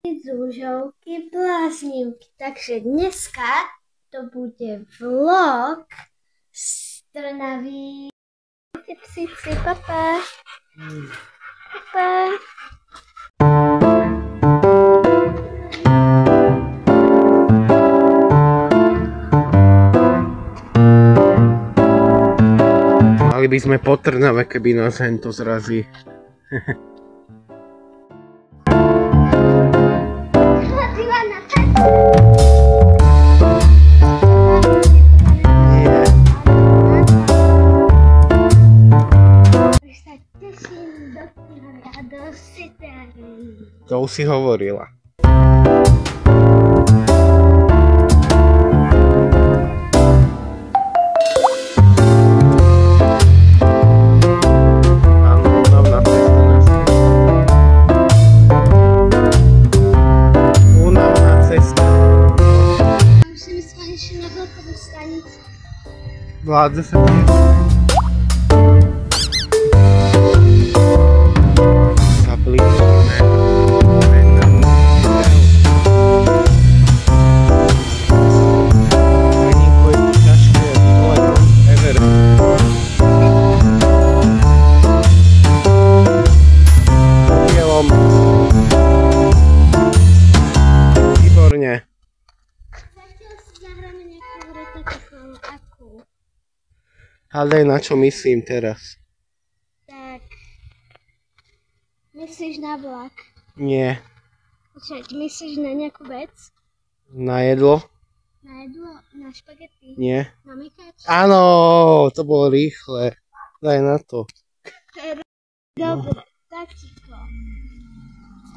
z rúžovky, bláznivky. Takže dneska to bude vlog z Trnavy. Psíci, papa. Papa. Mali by sme po Trnave, keby nás hento zrazí. To už si hovorila. Vládze sa nie. Zablížime. Treníku je tu ťažké, dole Ever. Dielom. Výborne. Zatiaľ si zahráme nejakú hru takú akú. Hádaj, na čo myslím teraz? Tak. Myslíš na vlak? Nie. Počkaj, myslíš na nejakú vec? Na jedlo? Na jedlo? Na špagety? Nie. Na mykač? Áno, to bolo rýchle. Daj na to. Dobre, taktico.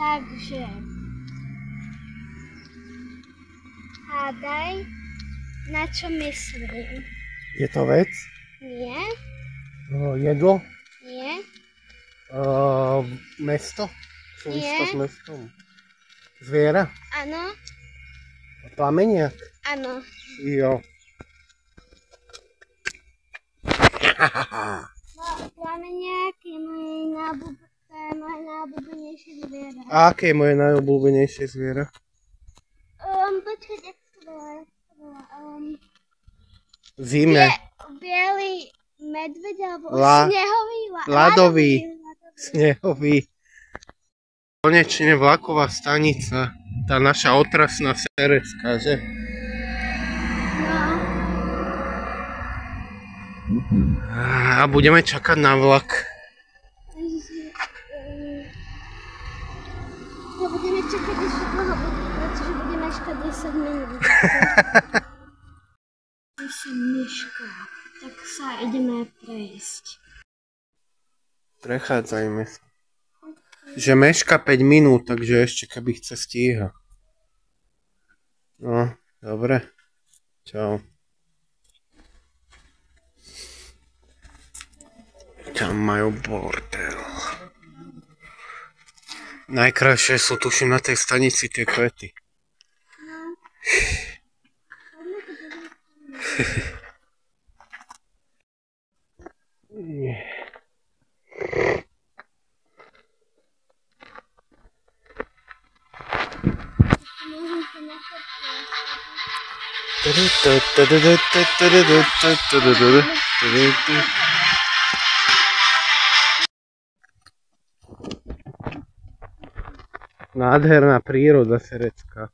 Takže. Hádaj, na čo myslím? Je to vec? Nie? Jedlo? Nie? Mesto? Súvislo Nie. s mestom? Zviera? Áno? Plameniak? Áno. Jo. Plameniak je moje najobľúbenejšie zviera. A aké je moje najobľúbenejšie zviera? Počkaj, jak to volá? V zime. Bielý medveď alebo snehový? Ľadový. Snehový. Konečne vlaková stanica. Tá naša otrasná Serecká, že? No. A budeme čakať na vlak. Budeme čakať ešte dlho, pretože budeme meškať 10 minút. Meška, tak sa ideme prejsť. Prechádzajme sa. Že meška 5 minút, takže ešte keby chce stíha. No, dobre. Čau. Tam majú bordel. Najkrajšie sú, tuším, na tej stanici tie kvety. Nádherná príroda Serecká.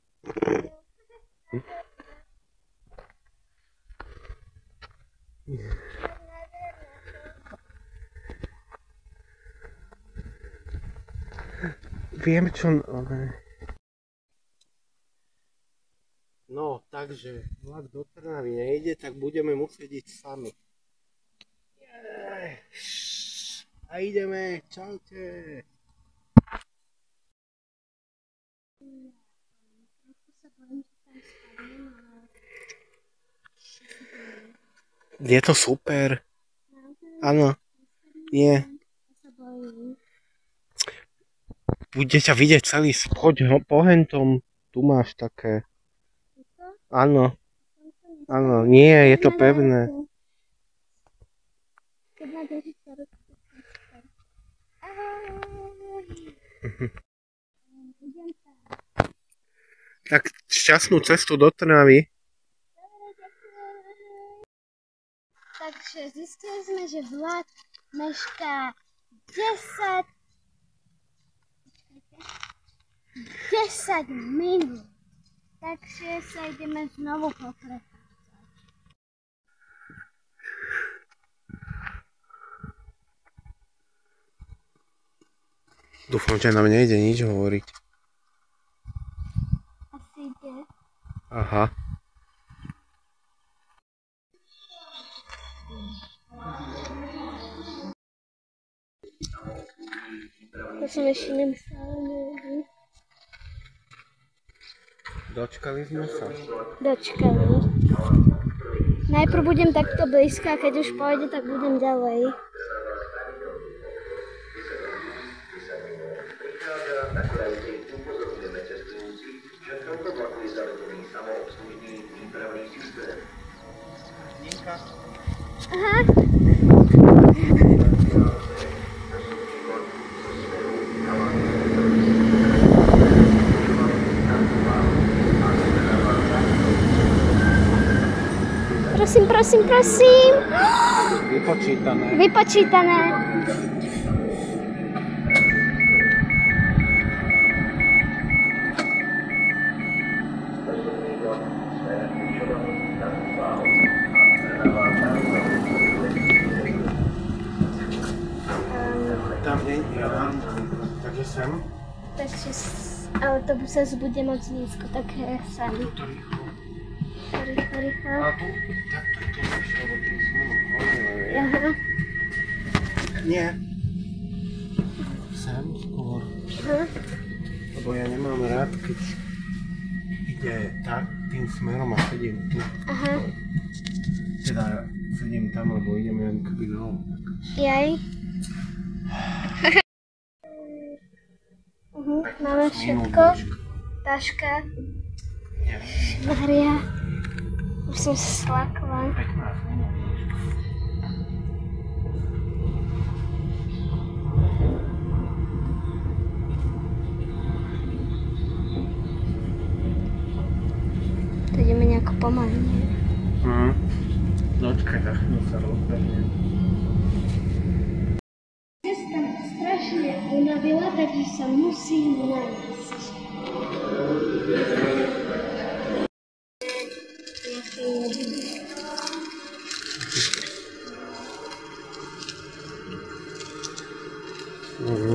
Viem čo... No, takže vlak do Trnavy nejde, tak budeme musieť ísť sami. A ideme, čaute. Je to super. Áno. Nie. Bude ťa vidieť celý schod po hentom. Tu máš také. Áno. Áno, nie, je to pevné. Ahoj. Idem sa. Tak šťastnú cestu do Trnavy. Takže zistili sme, že vlak mešká 10 minút. Takže sa ideme znovu poprechádzať. Dúfam, že nám nejde nič hovoriť. Asi ide. Aha. To som ešte nemyslela, neviem. Dočkali sme sa. Dočkali. Najprv budem takto blízko a keď už pôjde, tak budem ďalej. Aha. Prosím. Vypočítané. Tam nie je alarm, takže sem. Takže autobus sa bude moc nízko, tak sem. Rýchlo. A tu, takto je to vyššie, lebo tým smerom pôjdeme. Aha. Nie. Sem skôr. Aha. Lebo ja nemám rád, keď ide tak tým smerom a sedím tu. Aha. Teda sedím tam, lebo ideme len keby dole. Jaj. Máme všetko. Taška. Maria. Už som slakla. To ideme nejako pomaly, nie? Dočkaj, za chvíľu sa rozbehne. Cesta ma strašne unavila, takže sa musím nájsť.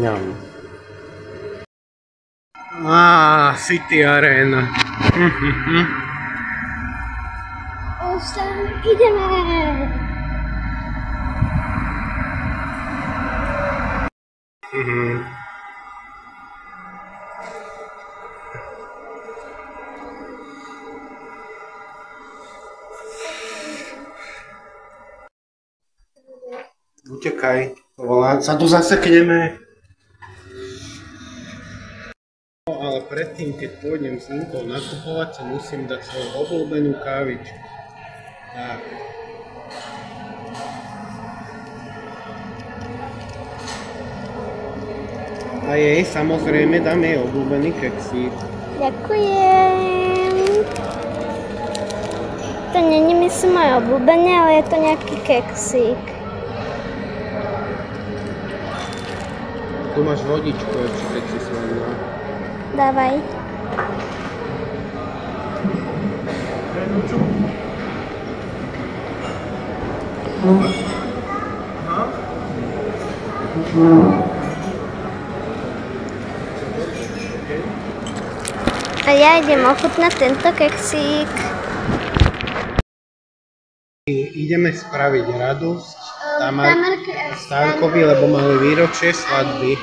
Ňam. City Arena. Už tam ideme. Utekaj, sa tu zasekneme. No, ale predtým, keď pôjdem s Inkou nakupovať, sa musím dať svoju obľúbenú kávičku. Tak. A jej samozrejme dám jej obľúbený keksík. Ďakujem. To není myslím moje obľúbené, ale je to nejaký keksík. Tu máš vodičku ešte, keď si sladná. Dávaj. A ja idem ochutnať tento keksík. Ideme spraviť radosť Stárkovi, lebo mali výročie svadby.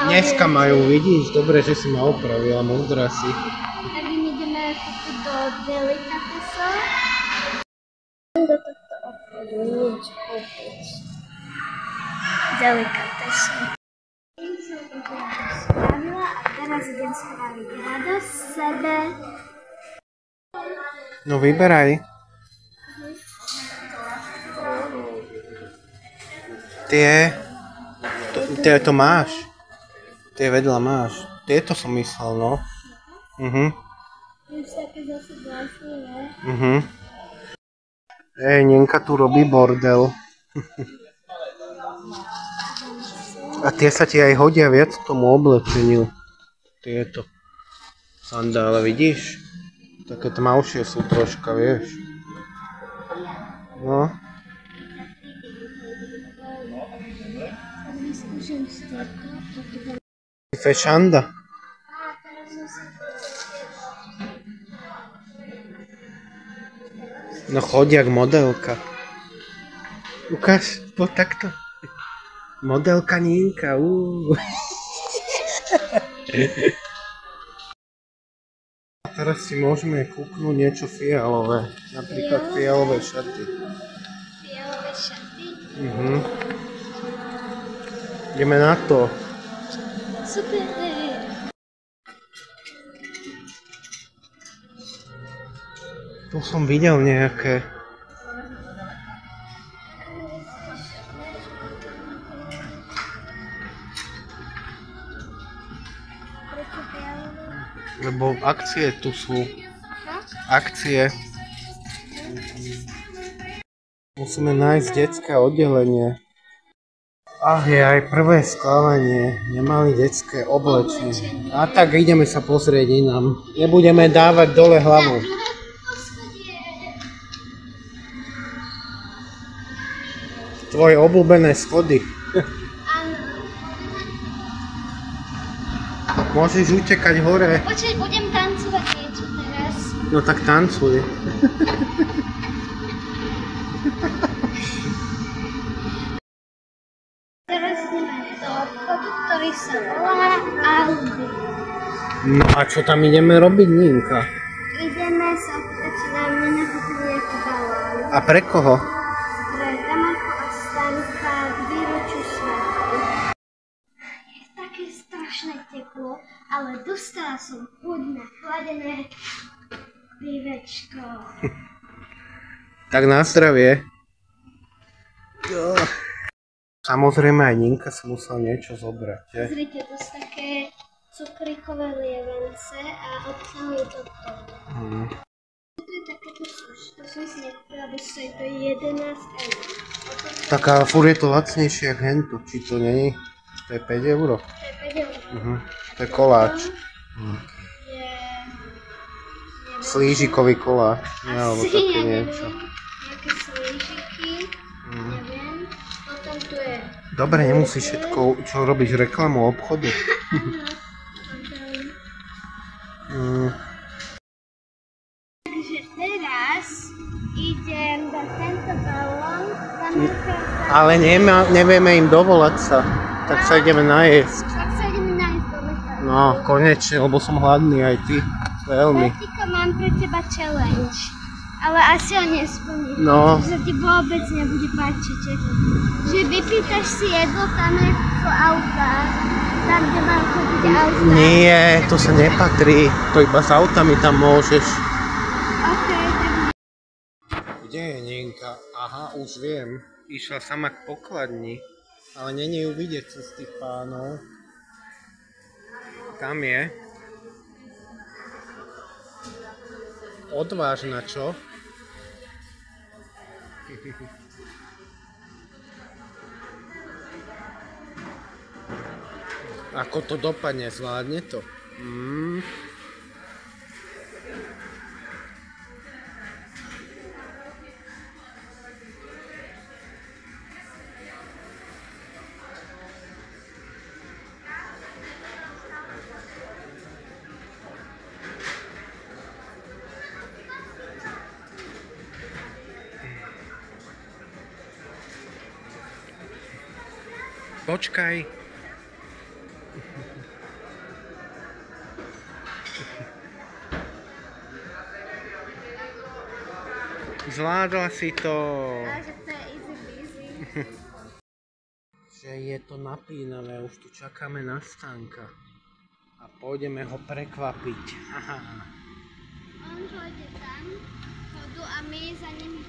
Dneska majú, vidíš, dobre, že si ma opravila, múdra si. Tak im ideme kúpiť do Delikatesa. Do tohto obchodu niečo kúpiť. Delikatesa. Som to spravila a teraz idem spraviť radosť sebe. No vyberaj. Tie to máš. Tie vedľa máš. Tieto som myslel, no. Už také zase zvláštne. Nenka tu robí bordel. A tie sa ti aj hodia viac k tomu oblečeniu. Tieto sandále, vidíš? Také tmavšie sú troška, vieš. No. Fešanda. No choď jak modelka. Ukáž, poď takto. Modelka Ninka, Teraz si môžeme kúknúť niečo fialové. Napríklad fialové šaty. Fialové šaty? Ideme na to. Super. Tu som videl nejaké. Lebo akcie tu sú. Akcie. Musíme nájsť detské oddelenie. Ach, je aj prvé skladanie. Nemali detské oblečenie. A tak ideme sa pozrieť inám. Nebudeme dávať dole hlavu. Tvoje obľúbené schody. Áno. Môžeš utekať hore. Počkaj, budem tancovať niečo teraz. No tak tancuj. Teraz ideme do obchodu, ktorý sa volá Aldi. No a čo tam ideme robiť, Ninka? Ideme sa opýtať, či nám nenachutí nejaký balón. A pre koho? Pre Damarku a Stanka k výročiu svadby. Je také strašné teplo, ale dostala som chuť na chladené pivečko. Tak na zdravie. Jo. Samozrejme aj Ninka si musel niečo zobrať, že? Pozrite, to sú také cukrikové lievence a obsahujú toto. To je takéto suš, to som si nekúpila, bo stojí to 11 eur. Tak a furt je to lacnejšie jak hento, či to není? To je 5 eur? To je 5 eur. To je koláč. Je... Slížikový koláč, alebo také ja niečo. neviem, nejaké slížiky, neviem. Potom tu je... Dobre, nemusíš všetko, čo robíš reklamu obchodu. Takže teraz idem dať tento balón, Ale nevieme im dovolať sa, tak sa ideme najesť. tak sa ideme nájsť do leta. No, konečne, lebo som hladný aj ty. Veľmi. Tatika, mám pre teba challenge, ale asi ho nesplníš, No. že ti vôbec nebude páčiť. Že vypýtaš si jedlo tam ako auta, tam kde mám chodiť auta. Nie, to sa nepatrí. To iba s autami tam môžeš. OK, tak Kde je Ninka? Aha, už viem. Išla sama k pokladni, ale není ju vidieť cez tých pánov. Tam je. Odvážna, čo? Ako to dopadne? Zvládne to? Počkaj. Zvládla si to. že to je easy peasy. Že je to napínavé, už tu čakáme na Stanka. A pôjdeme ho prekvapiť. On pôjde tam, chodu a my za ním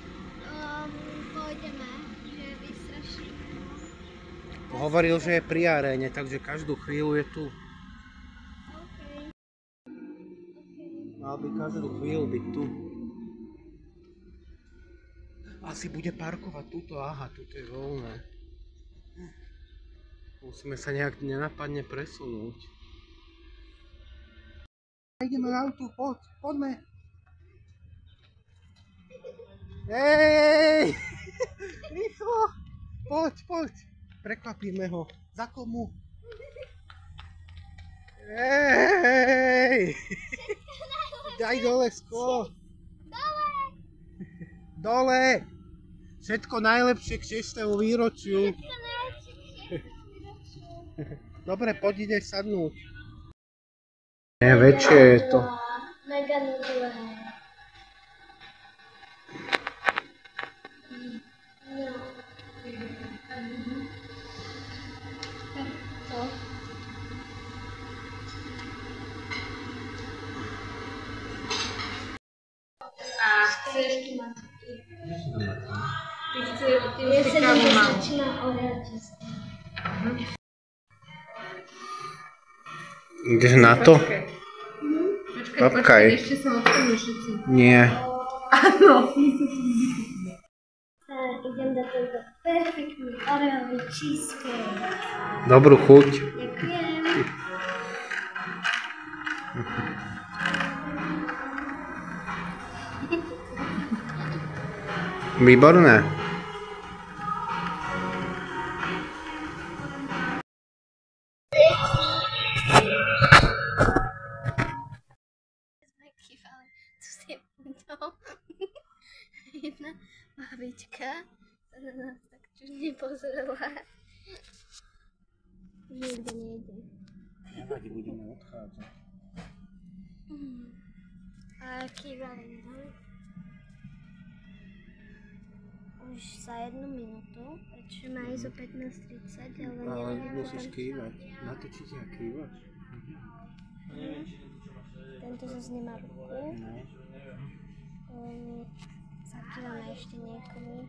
pôjdeme, že vystrašíme. Hovoril, že je pri aréne, takže každú chvíľu je tu. OK. Mal by každú chvíľu byť tu. Asi bude parkovať tuto, aha, tuto je voľné. Musíme sa nejak nenápadne presunúť. Ideme na auto, poďme. Hej! Rýchlo! Poď. Prekvapíme ho. Za komu? Hej! Daj dole sklo. Dole! Všetko najlepšie k 6. výročiu. Dobre, poď, ideš sadnúť. Nie, väčšie je to. Mega nudné. Chceš? Ty Je už si kávu mal. 7-mesačná oráčistka. Ideš na to? Počkaj, ešte sa odstanú všetci. Nie. Áno. Idem dať tento perfektný oreový cheesecake. Dobrú chuť. Ďakujem. Výborné. Sme kývali tu s tým dom. Jedna babička sa na nás tak čudne pozrela. Nikde nejde. Nevadí, budeme odchádzať. A kývali nám už za 1 minútu, pretože má ísť o 15:30, ale neviem, musíš kývať. Natočíte a kývaš? Tento zase nemá ruku. Zakývame ešte niekomu.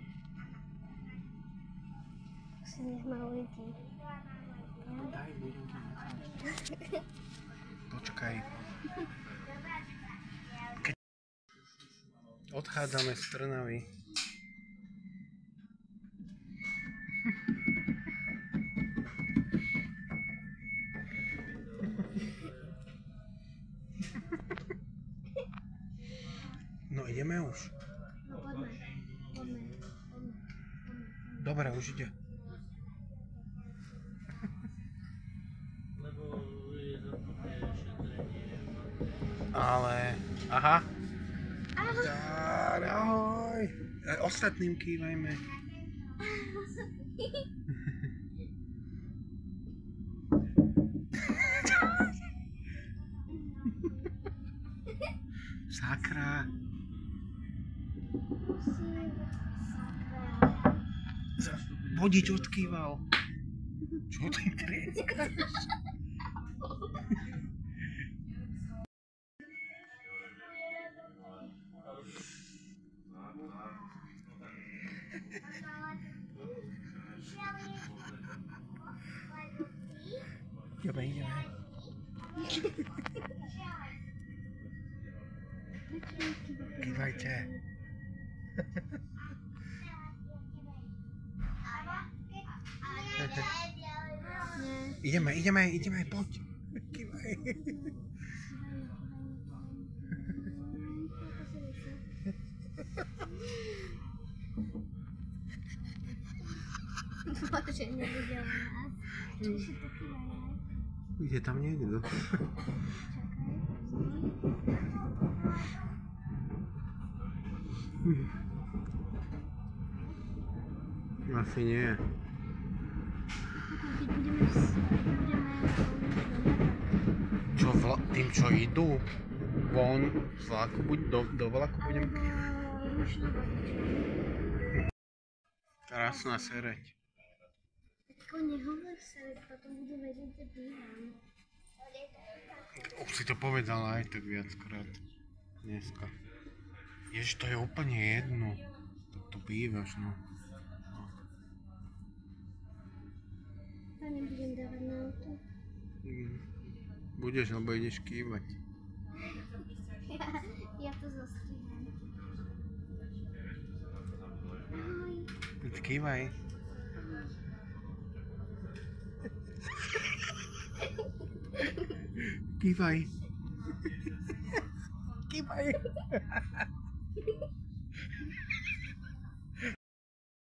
Asi nech ma uvidí. Daj, budem to natáčať. Počkaj. Odchádzame z Trnavy. No ideme už. No poďme. Dobre, už ide. Ale... Aha. Ahoj. Ostatným kývajme. Sakra. Vodič odkýval. Čo ty trieskáš? Ideme. Kývajte. Ideme, poď. Kývaj. Bože, nevidela nás. Čo si to kývajú? Ide tam niekto. Asi nie. Čo, tým čo idú? Von z vlaku, do vlaku budem kývať. Krásna sereď. Tako nehovor sereď, potom budú vedieť, že bývam. Už si to povedala aj tak viackrát dneska. Ježiš, to je úplne jedno. Tu bývaš, no. Ja nebudem dávať na auto. Budeš, lebo ideš kývať. Ja to zostriham. Ahoj. Kývaj. Kývaj. Kývaj.